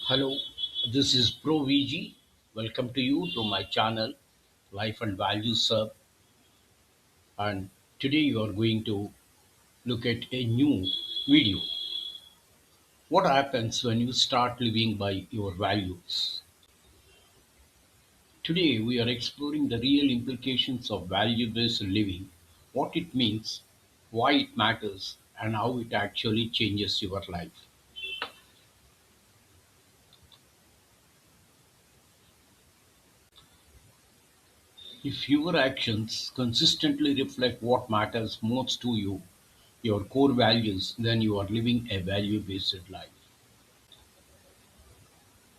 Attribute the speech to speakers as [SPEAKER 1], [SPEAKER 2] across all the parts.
[SPEAKER 1] Hello, this is Pro VG. Welcome to you to my channel, Life and Values Sub. And today you are going to look at a new video. What happens when you start living by your values? Today we are exploring the real implications of value-based living, what it means, why it matters, and how it actually changes your life. If your actions consistently reflect what matters most to you, your core values, then you are living a value based life.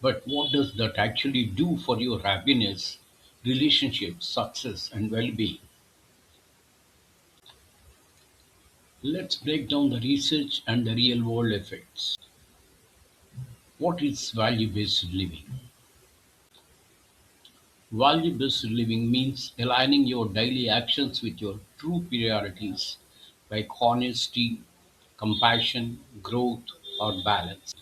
[SPEAKER 1] But what does that actually do for your happiness, relationships, success, and well being? Let's break down the research and the real world effects. What is value based living? Value based living means aligning your daily actions with your true priorities like honesty, compassion, growth, or balance.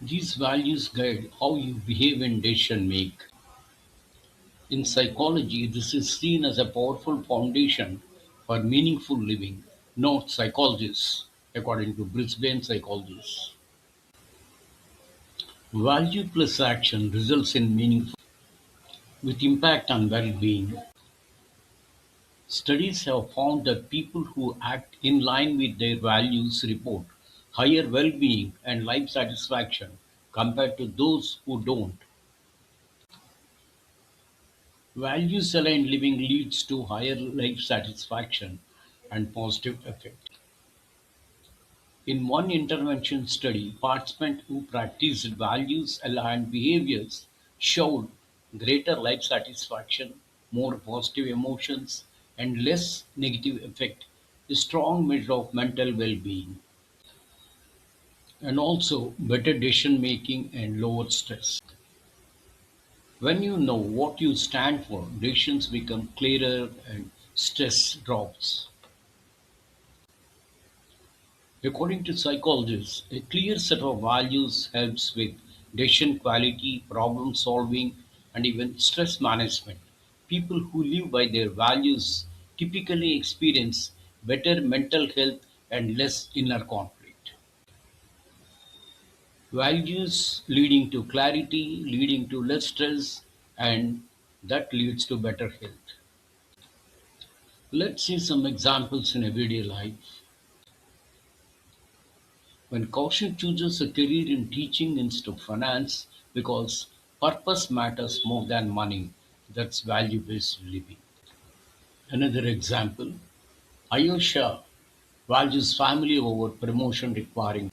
[SPEAKER 1] These values guide how you behave and decision make. In psychology, this is seen as a powerful foundation for meaningful living, not psychologists, according to Brisbane psychologists. Value plus action results in meaningful with impact on well-being. Studies have found that people who act in line with their values report higher well-being and life satisfaction compared to those who don't. Values-aligned living leads to higher life satisfaction and positive effect. In one intervention study, participants who practiced values-aligned behaviors showed greater life satisfaction, more positive emotions, and less negative effect, a strong measure of mental well-being, and also better decision-making and lower stress. When you know what you stand for, decisions become clearer and stress drops. According to psychologists, a clear set of values helps with decision quality, problem solving, and even stress management. People who live by their values typically experience better mental health and less inner conflict. Values leading to clarity, leading to less stress, and that leads to better health. Let's see some examples in everyday life. When Kaushik chooses a career in teaching instead of finance because purpose matters more than money, that's value-based living. Another example, Ayosha values family over promotion requiring.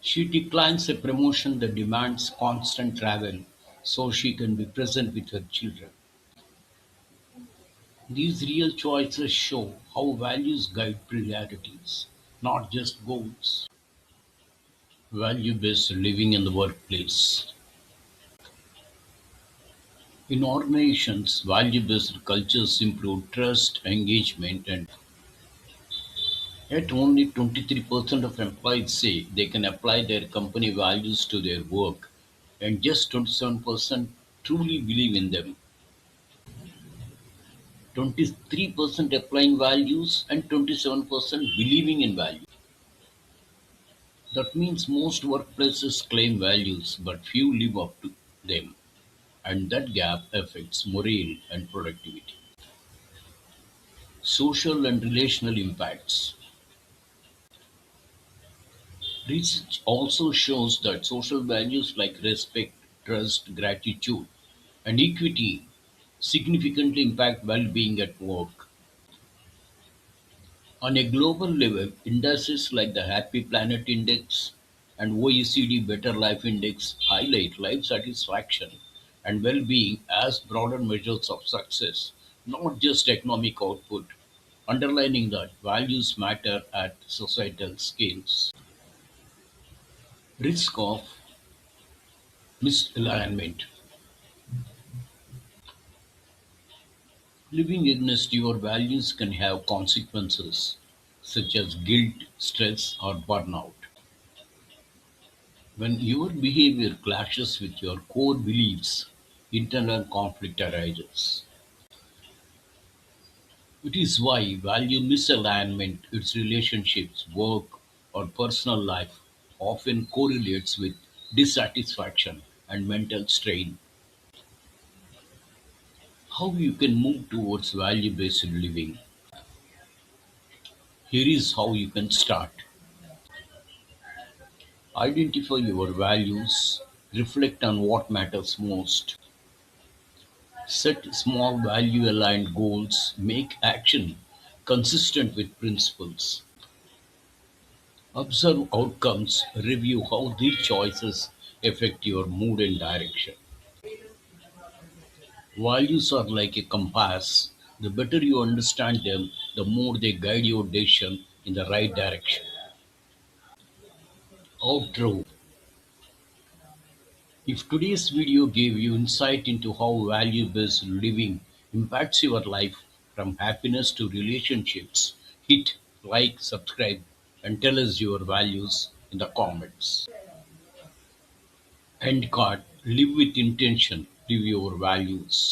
[SPEAKER 1] She declines a promotion that demands constant travel so she can be present with her children. These real choices show how values guide priorities, not just goals. Value-based living in the workplace. In organizations, value-based cultures improve trust, engagement, and yet only 23% of employees say they can apply their company values to their work, and just 27% truly believe in them. 23% applying values and 27% believing in values. That means most workplaces claim values, but few live up to them, and that gap affects morale and productivity. Social and relational impacts. Research also shows that social values like respect, trust, gratitude, and equity significantly impact well-being at work. On a global level, indices like the Happy Planet Index and OECD Better Life Index highlight life satisfaction and well-being as broader measures of success, not just economic output, underlining that values matter at societal scales. Risk of misalignment. Living against your values can have consequences such as guilt, stress, or burnout. When your behavior clashes with your core beliefs, internal conflict arises. It is why value misalignment, its relationships, work, or personal life often correlates with dissatisfaction and mental strain. How you can move towards value-based living? Here is how you can start. Identify your values, reflect on what matters most, set small value-aligned goals, make action consistent with principles, observe outcomes, review how these choices affect your mood and direction. Values are like a compass. The better you understand them, the more they guide your decision in the right direction. Outro. If today's video gave you insight into how value-based living impacts your life from happiness to relationships, hit like, subscribe, and tell us your values in the comments. End card. Live with intention. Live your values.